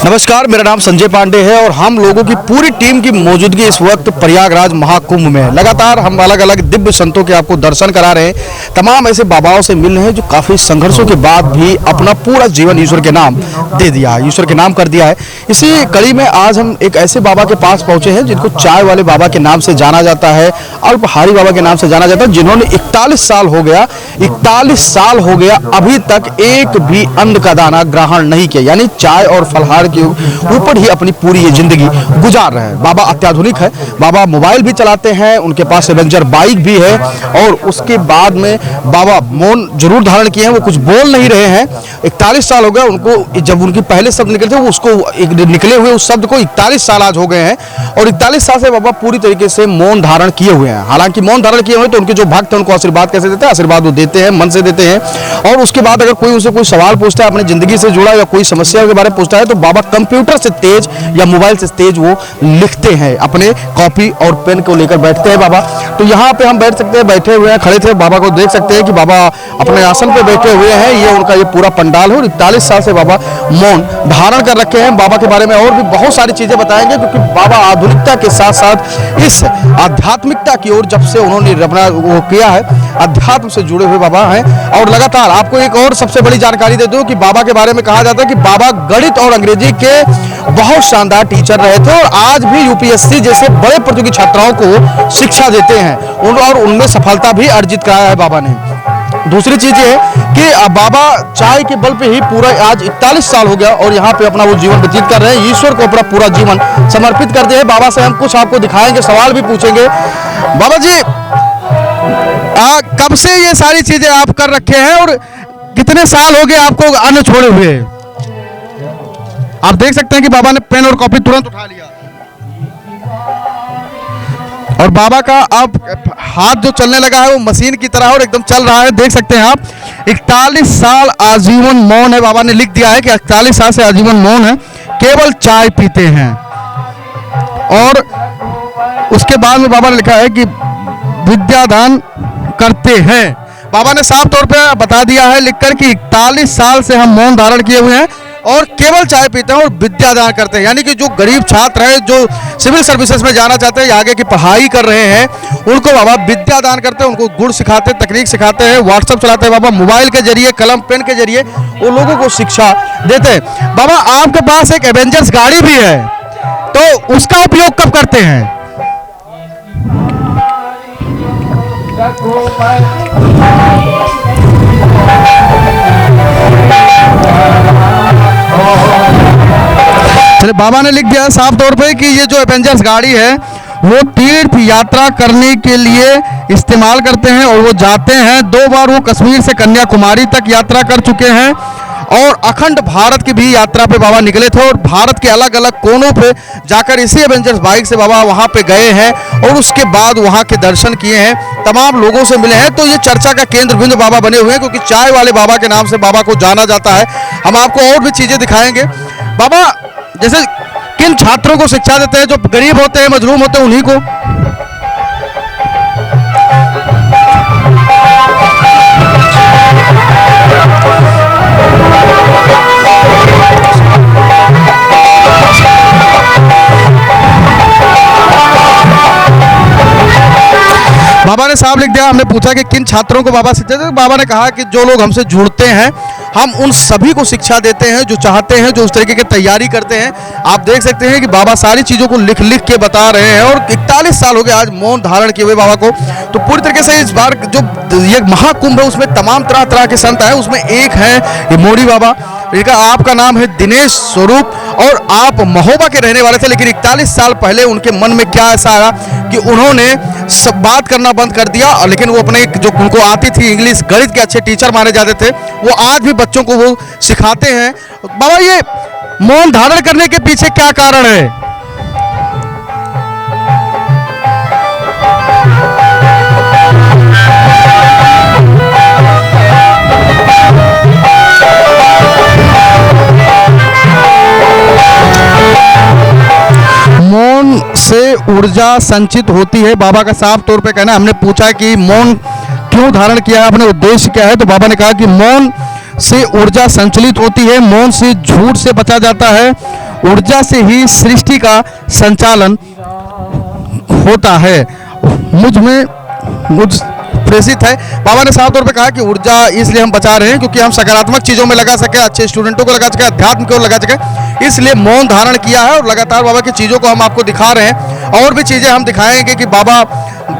नमस्कार, मेरा नाम संजय पांडे है और हम लोगों की पूरी टीम की मौजूदगी इस वक्त प्रयागराज महाकुंभ में है। लगातार हम अलग अलग दिव्य संतों के आपको दर्शन करा रहे हैं। तमाम ऐसे बाबाओं से मिल रहे हैं जो काफ़ी संघर्षों के बाद भी अपना पूरा जीवन ईश्वर के नाम दे दिया है, ईश्वर के नाम कर दिया है। इसी कड़ी में आज हम एक ऐसे बाबा के पास पहुंचे हैं जिनको चाय वाले बाबा के नाम से जाना जाता है, अल्पहारी बाबा के नाम से जाना जाता है, जिन्होंने 41 साल हो गया अभी तक एक भी अन्न का दाना ग्रहण नहीं किया, यानी चाय और फलहार के ऊपर ही अपनी पूरी ये जिंदगी गुजार रहे हैं। बाबा अत्याधुनिक है, बाबा मोबाइल भी चलाते हैं, उनके पास एवेंजर बाइक भी है और उसके बाद में बाबा मौन जरूर धारण किए हैं, वो कुछ बोल नहीं रहे हैं। 41 साल हो गए उनको, जब उनके पहले शब्द निकले थे वो उसको निकले हुए उस शब्द को 41 साल आज हो गए हैं और 41 साल से बाबा पूरी तरीके से मौन धारण किए हुए हैं। हालांकि मौन धारण किए हुए तो उनके जो भक्त हैं उनको आशीर्वाद कैसे देते हैं, आशीर्वाद वो देते हैं, मन से देते हैं। और उसके बाद अगर कोई उनसे कोई सवाल पूछता है अपनी जिंदगी से जुड़ा या कोई समस्या के बारे में पूछता है तो बाबा कंप्यूटर से तेज या मोबाइल से तेज वो लिखते हैं, अपने कॉपी और पेन को लेकर बैठते हैं बाबा। तो यहाँ पे हम बैठ सकते हैं, बैठे हुए हैं, खड़े थे, बाबा को देख सकते हैं कि बाबा अपने आसन पे बैठे हुए हैं। ये उनका ये पूरा पंडाल है और 41 साल से बाबा मौन धारण कर रखे हैं। बाबा के बारे में और भी बहुत सारी चीजें बताएंगे क्योंकि बाबा आधुनिकता के साथ साथ इस आध्यात्मिकता की ओर जब से उन्होंने अपना वो किया है, अध्यात्म से जुड़े हुए बाबा हैं। और लगातार आपको एक और सबसे बड़ी जानकारी दे दूं कि बाबा के बारे में कहा जाता है कि बाबा गणित और अंग्रेजी के बहुत शानदार टीचर रहे थे और आज भी यूपीएससी जैसे बड़े प्रतियोगी छात्राओं को शिक्षा देते हैं और उनमें सफलता भी अर्जित कराया है बाबा ने। दूसरी चीज ये है कि बाबा चाय के बल पे ही पूरा आज 41 साल हो गया और यहाँ पे अपना वो जीवन व्यतीत कर रहे हैं, ईश्वर को अपना पूरा जीवन समर्पित कर दिया है। बाबा से हम कुछ आपको दिखाएंगे, सवाल भी पूछेंगे। बाबा जी, कब से ये सारी चीजें आप कर रखे हैं और कितने साल हो गए आपको अन्न छोड़े हुए? आप देख सकते हैं कि बाबा ने पेन और कॉपी तुरंत उठा लिया और बाबा का अब हाथ जो चलने लगा है वो मशीन की तरह और एकदम चल रहा है। देख सकते हैं आप, 41 साल आजीवन मौन है। बाबा ने लिख दिया है कि 41 साल से आजीवन मौन है, केवल चाय पीते हैं। और उसके बाद में बाबा ने लिखा है कि विद्यादान करते हैं। बाबा ने साफ तौर पे बता दिया है लिखकर कि 41 साल से हम मौन धारण किए हुए हैं और केवल चाय पीते हैं और विद्यादान करते हैं। यानी कि जो गरीब छात्र हैं, जो सिविल सर्विसेज में जाना चाहते हैं या आगे की पढ़ाई कर रहे हैं, उनको बाबा विद्यादान करते हैं, उनको गुण सिखाते हैं, तकनीक सिखाते हैं, व्हाट्सएप चलाते हैं बाबा, मोबाइल के जरिए, कलम पेन के जरिए वो लोगों को शिक्षा देते हैं। बाबा आपके पास एक एवेंजर्स गाड़ी भी है, तो उसका उपयोग कब करते हैं? चलिए, बाबा ने लिख दिया है साफ तौर पे कि ये जो एवेंजर्स गाड़ी है वो तीर्थ यात्रा करने के लिए इस्तेमाल करते हैं और वो जाते हैं। 2 बार वो कश्मीर से कन्याकुमारी तक यात्रा कर चुके हैं और अखंड भारत की भी यात्रा पे बाबा निकले थे और भारत के अलग अलग कोनों पे जाकर इसी एवेंजर्स बाइक से बाबा वहाँ पे गए हैं और उसके बाद वहाँ के दर्शन किए हैं, तमाम लोगों से मिले हैं। तो ये चर्चा का केंद्र बिंदु बाबा बने हुए हैं क्योंकि चाय वाले बाबा के नाम से बाबा को जाना जाता है। हम आपको और भी चीज़ें दिखाएंगे। बाबा जैसे किन छात्रों को शिक्षा देते हैं, जो गरीब होते हैं, मजलूम होते हैं, उन्हीं को? बाबा ने साफ लिख दिया। हमने पूछा कि किन छात्रों को बाबा शिक्षा देते हैं, बाबा ने कहा कि जो लोग हमसे जुड़ते हैं हम उन सभी को शिक्षा देते हैं, जो चाहते हैं, जो उस तरीके की तैयारी करते हैं। आप देख सकते हैं कि बाबा सारी चीज़ों को लिख लिख के बता रहे हैं और 41 साल हो गए आज मौन धारण किए हुए बाबा को। तो पूरी तरीके से इस बार जो ये महाकुंभ है उसमें तमाम तरह तरह के संत हैं। उसमें एक है ये मोड़ी बाबा, इनका आपका नाम है दिनेश स्वरूप और आप महोबा के रहने वाले थे, लेकिन 41 साल पहले उनके मन में क्या ऐसा आया कि उन्होंने सब बात करना बंद कर दिया। लेकिन वो अपने जो उनको आती थी इंग्लिश, गणित के अच्छे टीचर माने जाते थे, वो आज भी बच्चों को वो सिखाते हैं। बाबा, ये मौन धारण करने के पीछे क्या कारण है? मौन से ऊर्जा संचित होती है, बाबा का साफ तौर पे कहना। हमने पूछा कि मौन क्यों धारण किया है, अपने उद्देश्य क्या है, तो बाबा ने कहा कि मौन से ऊर्जा संचलित होती है, मौन से झूठ से बचा जाता है ऊर्जा से ही सृष्टि का संचालन होता है। मुझ प्रेषित है। बाबा ने साफ तौर पे कहा कि ऊर्जा इसलिए हम बचा रहे हैं क्योंकि हम सकारात्मक चीज़ों में लगा सके, अच्छे स्टूडेंटों को लगा सके, अध्यात्म को लगा सके, इसलिए मौन धारण किया है। और लगातार बाबा की चीज़ों को हम आपको दिखा रहे हैं और भी चीज़ें हम दिखाएंगे कि बाबा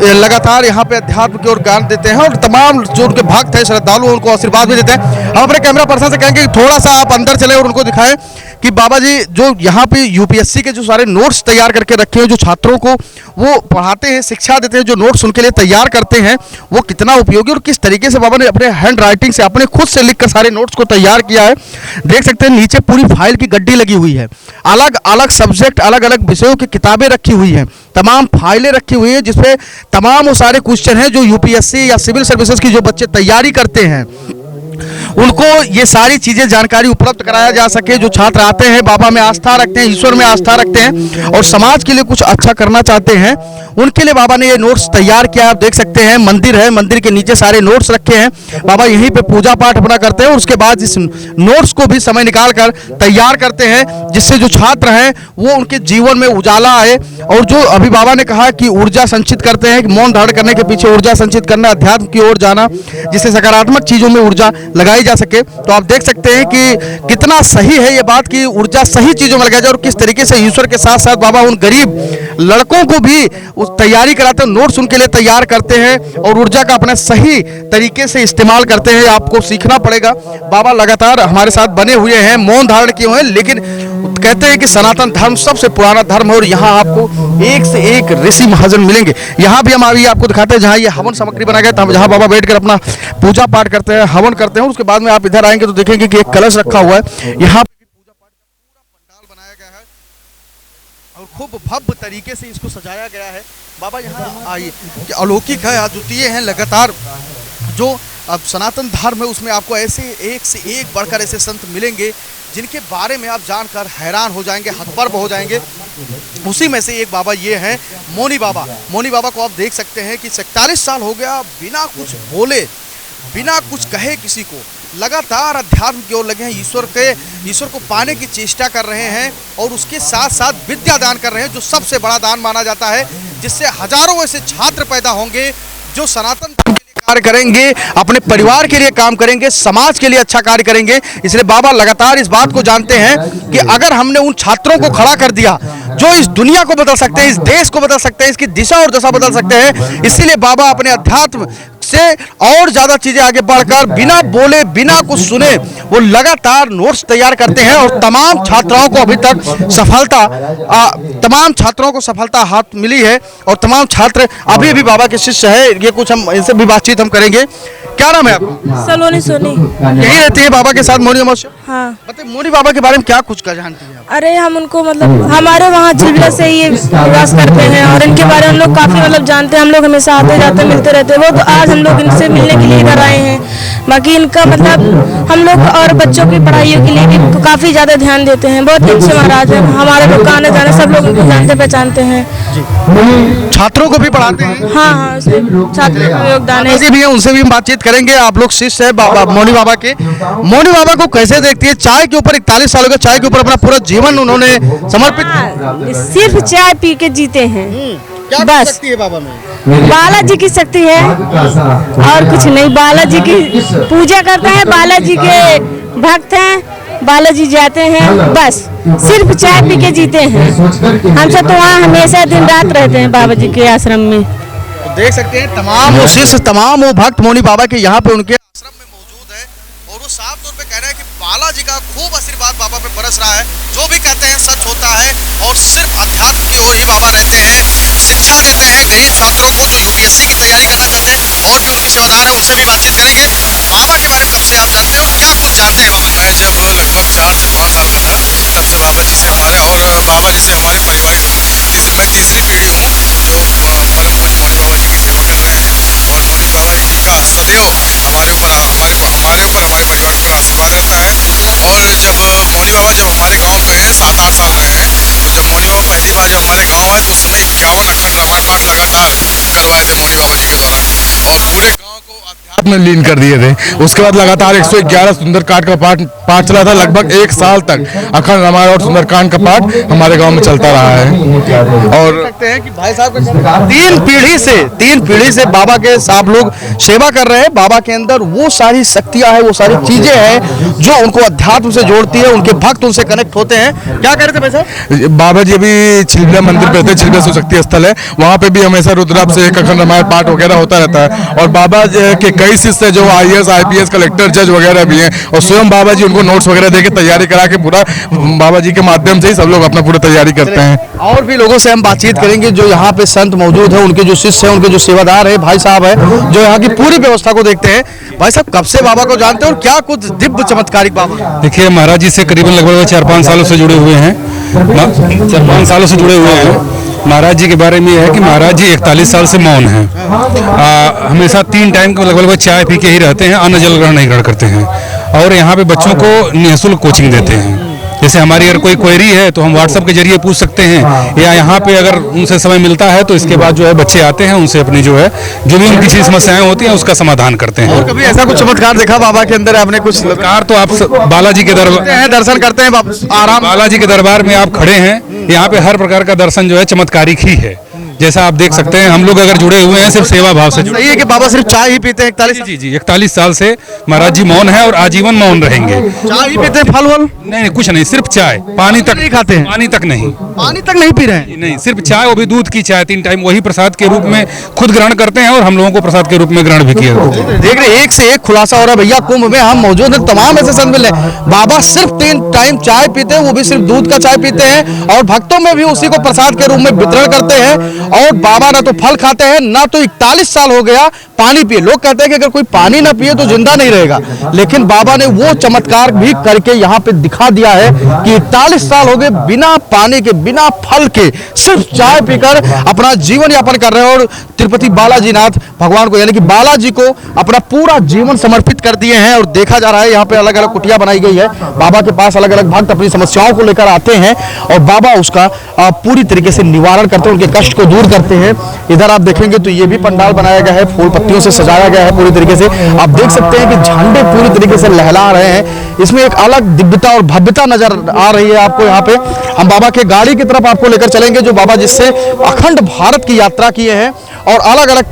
लगातार यहाँ पे अध्यात्म की ओर ज्ञान देते हैं और तमाम जो उनके भक्त हैं, श्रद्धालु, उनको आशीर्वाद भी देते हैं। हम अपने कैमरा पर्सन से कहेंगे कि थोड़ा सा आप अंदर चले और उनको दिखाएं कि बाबा जी जो यहाँ पे यूपीएससी के जो सारे नोट्स तैयार करके रखे हैं, जो छात्रों को वो पढ़ाते हैं, शिक्षा देते हैं, जो नोट्स उनके लिए तैयार करते हैं, वो कितना उपयोगी और किस तरीके से बाबा ने अपने हैंड राइटिंग से अपने खुद से लिखकर सारे नोट्स को तैयार किया है। देख सकते हैं नीचे पूरी फाइल की गड्डी लगी हुई है, अलग अलग सब्जेक्ट, अलग अलग विषयों की किताबें रखी हुई हैं, तमाम फाइलें रखी हुई है जिसपे तमाम वो सारे क्वेश्चन हैं जो यूपीएससी या सिविल सर्विसेज की जो बच्चे तैयारी करते हैं उनको ये सारी चीज़ें जानकारी उपलब्ध कराया जा सके। जो छात्र आते हैं, बाबा में आस्था रखते हैं, ईश्वर में आस्था रखते हैं और समाज के लिए कुछ अच्छा करना चाहते हैं, उनके लिए बाबा ने ये नोट्स तैयार किया। आप देख सकते हैं मंदिर है, मंदिर के नीचे सारे नोट्स रखे हैं। बाबा यहीं पे पूजा पाठ अपना करते हैं और उसके बाद इस नोट्स को भी समय निकाल कर तैयार करते हैं जिससे जो छात्र हैं वो उनके जीवन में उजाला आए। और जो अभी बाबा ने कहा कि ऊर्जा संचित करते हैं, मौन धारण करने के पीछे ऊर्जा संचित करना, अध्यात्म की ओर जाना, जिससे सकारात्मक चीज़ों में ऊर्जा लगाई जा सके। तो आप देख सकते हैं कि कितना सही है ये बात कि ऊर्जा सही चीज़ों में लगाई जाए और किस तरीके से ईश्वर के साथ साथ बाबा उन गरीब लड़कों को भी उस तैयारी कराते हैं, नोट्स उनके लिए तैयार करते हैं और ऊर्जा का अपने सही तरीके से इस्तेमाल करते हैं। आपको सीखना पड़ेगा। बाबा लगातार हमारे साथ बने हुए हैं, मौन धारण किए हुए हैं, लेकिन कहते हैं कि सनातन धर्म सबसे पुराना धर्म है और यहाँ आपको एक से एक ऋषि महाजन मिलेंगे। यहाँ भी हम अभी आपको दिखाते हैं जहाँ ये हवन सामग्री बना गया था, जहाँ बाबा बैठकर अपना पूजा पाठ करते हैं, हवन करते हैं। उसके बाद में आप इधर आएंगे तो देखेंगे कि एक कलश रखा हुआ है। यहाँ पे पूजा पाठ का पूरा पंडाल बनाया गया है और खूब भव्य तरीके से इसको सजाया गया है। बाबा यहाँ आइए, अलौकिक है, अद्वितीय है। लगातार जो अब सनातन धर्म है उसमें आपको ऐसे एक से एक बढ़कर ऐसे संत मिलेंगे जिनके बारे में आप जानकर हैरान हो जाएंगे, हतप्रभ हो जाएंगे। उसी में से एक बाबा ये हैं मौनी बाबा। मौनी बाबा को आप देख सकते हैं कि 41 साल हो गया बिना कुछ बोले, बिना कुछ कहे किसी को, लगातार अध्यात्म की ओर लगे हैं, ईश्वर को पाने की चेष्टा कर रहे हैं और उसके साथ साथ विद्या दान कर रहे हैं जो सबसे बड़ा दान माना जाता है, जिससे हजारों ऐसे छात्र पैदा होंगे जो सनातन धर्म के लिए कार्य करेंगे, अपने परिवार के लिए काम करेंगे, समाज के लिए अच्छा कार्य करेंगे। इसलिए बाबा लगातार इस बात को जानते हैं कि अगर हमने उन छात्रों को खड़ा कर दिया जो इस दुनिया को बदल सकते हैं, इस देश को बदल सकते हैं, इसकी दिशा और दशा बदल सकते हैं, इसीलिए बाबा अपने अध्यात्म से और ज़्यादा चीज़ें आगे बढ़कर बिना बोले, बिना कुछ सुने वो लगातार नोट्स तैयार करते हैं और तमाम छात्राओं को अभी तक सफलता हाथ मिली है और तमाम छात्र अभी भी बाबा के शिष्य है। ये कुछ हम इनसे भी बातचीत हम करेंगे। क्या नाम है आपका? सलोनी सोनी। यही रहती है बाबा के साथ मौनी अमावस्या? हाँ। बताइए मौनी बाबा के बारे में क्या कुछ जानती हैं आप? अरे हम उनको मतलब हमारे वहाँ चिल्ला से ये निवास करते हैं और इनके बारे में हम लोग काफ़ी मतलब जानते हैं। हम लोग हमेशा आते जाते मिलते रहते हैं। वो तो आज हम लोग इनसे मिलने के लिए इधर आए हैं। बाकी इनका मतलब हम लोग और बच्चों की पढ़ाइयों के लिए भी काफ़ी ज़्यादा ध्यान देते हैं। बहुत अच्छे महाराज हैं। हमारे लोग का आने जाने सब लोग उनको जानते पहचानते हैं। छात्रों को भी पढ़ाते हैं? हाँ हाँ, उसमें छात्रों का योगदान है। भी है, उनसे भी हम बातचीत करेंगे। आप लोग शिष्य है बाबा मौनी बाबा के। मौनी बाबा को कैसे देखती है? चाय के ऊपर 41 सालों के चाय के ऊपर अपना पूरा जीवन उन्होंने समर्पित। सिर्फ चाय पी के जीते हैं। क्या बस शक्ति है बाबा में? बालाजी की शक्ति है और कुछ नहीं। बालाजी की पूजा करते हैं, बालाजी के भक्त हैं, बालाजी जाते हैं, बस सिर्फ चाय पी के जीते हैं। हम सब तो वहाँ हमेशा दिन रात रहते हैं बाबा जी के आश्रम में। तो देख सकते हैं तमाम वो शिष्य, तमाम वो भक्त मौनी बाबा के यहाँ पे उनके आश्रम में मौजूद है और वो साफ तौर पे कह रहे हैं कि बालाजी का खूब आशीर्वाद बाबा पे बरस रहा है। जो भी कहते हैं सच होता है और सिर्फ अध्यात्म की ओर ही बाबा रहते हैं, शिक्षा देते हैं गरीब छात्रों को जो यूपीएससी की तैयारी करना चाहते हैं। और भी उनके सेवादार हैं, उनसे भी बातचीत करेंगे। बाबा के बारे में कब से आप जानते हैं और क्या कुछ जानते हैं बाबा? मैं जब लगभग 4 से 5 साल का था तब से बाबा जी से हमारे और बाबा जी से हमारे परिवार मैं तीसरी पीढ़ी हूँ जो परम पूज्य मौनी बाबा जी की सेवा कर रहे हैं और मौनी बाबा जी का सदैव हमारे ऊपर हमारे परिवार के ऊपर आशीर्वाद रहता है। और जब मौनी बाबा जब हमारे गांव में 7-8 साल रहे हैं, तो जब मौनी बाबा पहली बार जब हमारे गांव आए तो उस समय 51 अखंड रामायण पाठ लगातार करवाए थे मौनी बाबा जी के द्वारा और पूरे गाँव को अध्यात्म में लीन कर दिए थे। उसके बाद लगातार 111 सुंदरकांड का पाठ चला था। लगभग 1 साल तक अखंड रामायण और सुंदरकांड का पाठ हमारे गांव में चलता रहा है। और सकते हैं कि भाई साहब तीन पीढ़ी से बाबा के साहब लोग सेवा कर रहे हैं। बाबा के अंदर वो सारी शक्तियां हैं, वो सारी चीजें हैं जो उनको अध्यात्म से जोड़ती है, उनके भक्त उनसे कनेक्ट होते हैं। क्या कह रहे थे भाई साहब? बाबा जी अभी छिलबिया मंदिर पे थे, छिलबिया शिव शक्ति स्थल है, वहाँ पे भी हमेशा रुद्राभिषेक अखंड रामायण पाठ वगैरह होता रहता है। और बाबा के कई शिष्य जो IAS IPS कलेक्टर जज वगैरह भी हैं, और स्वयं बाबा जी उनको नोट्स वगैरह देके तैयारी करा के पूरा बाबा जी के माध्यम से ही सब लोग अपना पूरा तैयारी करते हैं। और भी लोगों से हम बातचीत करेंगे जो यहाँ पे संत मौजूद है, उनके जो शिष्य हैं, उनके जो सेवादार है, भाई साहब है, जो यहाँ की पूरी व्यवस्था को देखते हैं। भाई साहब कब से बाबा को जानते हैं और क्या कुछ दिव्य चमत्कारिक बाबा? देखिए, महाराज जी से करीबन लगभग 4-5 सालों से जुड़े हुए हैं। 4-5 सालों से जुड़े हुए हैं। महाराज जी के बारे में यह है कि महाराज जी 41 साल से मौन हैं। हमेशा 3 टाइम के लगभग चाय पी के ही रहते हैं, अन्न जल ग्रहण नहीं ग्रहण करते हैं। और यहाँ पे बच्चों को निःशुल्क कोचिंग देते हैं। जैसे हमारी अगर कोई क्वेरी है तो हम व्हाट्सएप के जरिए पूछ सकते हैं, या यहाँ पे अगर उनसे समय मिलता है तो इसके बाद जो है बच्चे आते हैं, उनसे अपनी जो है जो भी उनकी समस्याएं होती हैं उसका समाधान करते हैं। कभी ऐसा कुछ चमत्कार देखा बाबा के अंदर आपने? कुछ चमत्कार तो आप बालाजी के दरबार दर्शन करते हैं आराम, बालाजी के दरबार में आप खड़े हैं, यहाँ पे हर प्रकार का दर्शन जो है चमत्कारिक ही है। जैसा आप देख सकते हैं, हम लोग अगर जुड़े हुए हैं सिर्फ सेवा भाव से। सही है कि बाबा सिर्फ चाय ही पीते हैं? 41 साल से महाराज जी मौन है और आजीवन मौन रहेंगे। चाय ही पीते हैं? फल वल नहीं, कुछ नहीं, सिर्फ चाय, पानी तक नहीं खाते हैं? पानी तक नहीं, पानी तक नहीं पी रहे हैं? नहीं, सिर्फ चाय, वो भी दूध की चाय 3 टाइम, वही प्रसाद के रूप में खुद ग्रहण करते हैं और हम लोगों को प्रसाद के रूप में ग्रहण भी किया जाता है। देख रहे एक से एक खुलासा हो रहा है भैया। कुंभ में हम मौजूद हैं, तमाम ऐसे संत मिले। बाबा सिर्फ 3 टाइम चाय पीते हैं, वो भी सिर्फ दूध का चाय पीते हैं, और भक्तों में भी उसी को प्रसाद के रूप में वितरण करते हैं। और बाबा ना तो फल खाते हैं, ना तो 41 साल हो गया पानी पिए। लोग कहते हैं कि अगर कोई पानी ना पिए तो जिंदा नहीं रहेगा, लेकिन बाबा ने वो चमत्कार भी करके यहाँ पे दिखा दिया है कि 41 साल हो गए बिना पानी के, बिना फल के, सिर्फ चाय पीकर अपना जीवन यापन कर रहे हैं। और तिरुपति बालाजी नाथ भगवान को, यानी कि बालाजी को अपना पूरा जीवन समर्पित कर दिए हैं। और देखा जा रहा है यहाँ पे अलग अलग कुटिया बनाई गई है। बाबा के पास अलग अलग भक्त अपनी समस्याओं को लेकर आते हैं और बाबा उसका पूरी तरीके से निवारण करते हैं, उनके कष्ट को दूर करते हैं। इधर आप देखेंगे तो ये भी पंडाल बनाया गया है, फूल पत्तियों से सजाया गया है पूरी तरीके से। आप देख सकते हैं कि झंडे पूरी तरीके से लहरा रहे हैं। इसमें एक अलग दिव्यता और भव्यता नजर आ रही है आपको। यहाँ पे हम बाबा के गाड़ी की तरफ आपको लेकर चलेंगे, जो बाबा जिससे अखंड भारत की यात्रा किए हैं और अलग अलग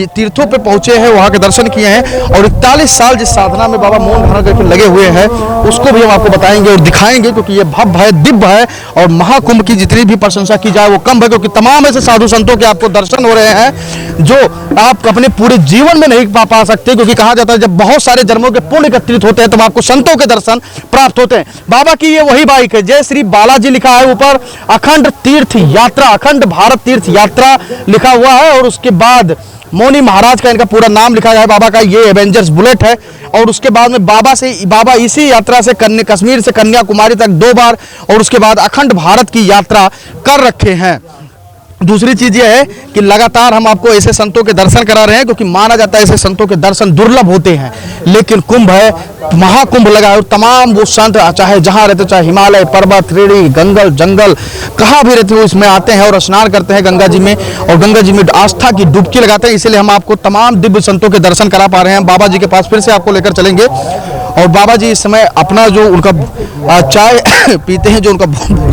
तीर्थों पे पहुंचे हैं, वहां के दर्शन किए हैं। और 41 साल जिस साधना में बाबा मौन धारण करके लगे हुए हैं, उसको भी हम आपको बताएंगे और दिखाएंगे, क्योंकि ये भव्य है, दिव्य है। और महाकुंभ की जितनी भी प्रशंसा की जाए वो कम है, क्योंकि तमाम ऐसे साधु संतों के आपको दर्शन हो रहे हैं जो आप अपने पूरे जीवन में नहीं पा सकते। क्योंकि कहा जाता है जब बहुत सारे जन्मों के पुण्य एकत्रित होते हैं तब आपको संतों के दर्शन प्राप्त होते हैं। बाबा की ये वही बाइक है, जय श्री बालाजी लिखा है ऊपर, अखंड तीर्थ यात्रा, अखंड भारत तीर्थ यात्रा लिखा हुआ है। और उसके बाद मौनी महाराज का इनका पूरा नाम लिखा गया है। बाबा का ये एवेंजर्स बुलेट है। और उसके बाद में बाबा इसी यात्रा से कश्मीर से कन्याकुमारी तक 2 बार, और उसके बाद अखंड भारत की यात्रा कर रखे हैं। दूसरी चीज ये है कि लगातार हम आपको ऐसे संतों के दर्शन करा रहे हैं, क्योंकि माना जाता है ऐसे संतों के दर्शन दुर्लभ होते हैं। लेकिन कुंभ है, महाकुंभ लगा है, और तमाम वो संत चाहे जहां रहते, चाहे हिमालय पर्वत, रेड़ी, जंगल कहाँ भी रहते हो, इसमें आते हैं और स्नान करते हैं गंगा जी में, और गंगा जी में आस्था की डुबकी लगाते हैं। इसलिए हम आपको तमाम दिव्य संतों के दर्शन करा पा रहे हैं। बाबा जी के पास फिर से आपको लेकर चलेंगे। और बाबा जी इस समय अपना जो उनका चाय पीते हैं, जो उनका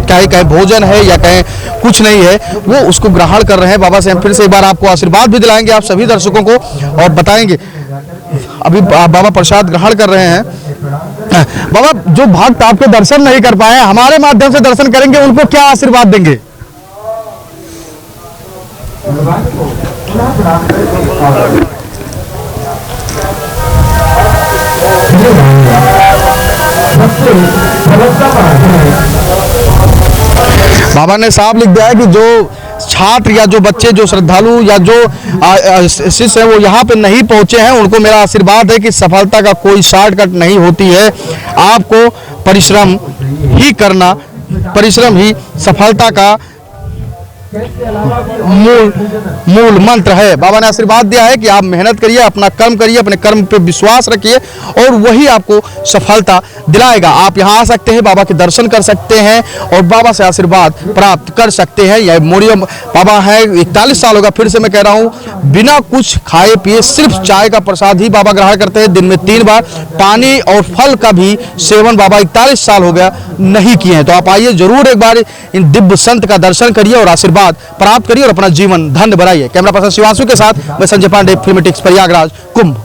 कहे भोजन है या कहें कुछ नहीं है, वो उसको ग्रहण कर रहे हैं। बाबा से हम फिर से एक बार आपको आशीर्वाद भी दिलाएंगे, आप सभी दर्शकों को, और बताएंगे। अभी बाबा प्रसाद ग्रहण कर रहे हैं। बाबा, जो भक्त आपके दर्शन नहीं कर पाए, हमारे माध्यम से दर्शन करेंगे, उनको क्या आशीर्वाद देंगे? बाबा ने साफ लिख दिया है कि जो छात्र या जो बच्चे, जो श्रद्धालु या जो शिष्य है वो यहाँ पे नहीं पहुंचे हैं, उनको मेरा आशीर्वाद है कि सफलता का कोई शॉर्टकट नहीं होती है। आपको परिश्रम ही करना, परिश्रम ही सफलता का मूल मंत्र है। बाबा ने आशीर्वाद दिया है कि आप मेहनत करिए, अपना कर्म करिए, अपने कर्म पे विश्वास रखिए और वही आपको सफलता दिलाएगा। आप यहाँ आ सकते हैं, बाबा के दर्शन कर सकते हैं और बाबा से आशीर्वाद प्राप्त कर सकते हैं। यह मोरिया बाबा है, 41 साल होगा, फिर से मैं कह रहा हूँ, बिना कुछ खाए पिए सिर्फ चाय का प्रसाद ही बाबा ग्रहण करते हैं। दिन में 3 बार पानी और फल का भी सेवन बाबा 41 साल हो गया नहीं किए हैं। तो आप आइए, जरूर एक बार इन दिव्य संत का दर्शन करिए और आशीर्वाद प्राप्त करिए और अपना जीवन धन्य बनाइए। कैमरा पर्सन शिवांशु के साथ मैं संजय पांडे, फिल्मेटिक्स, प्रयागराज, कुंभ।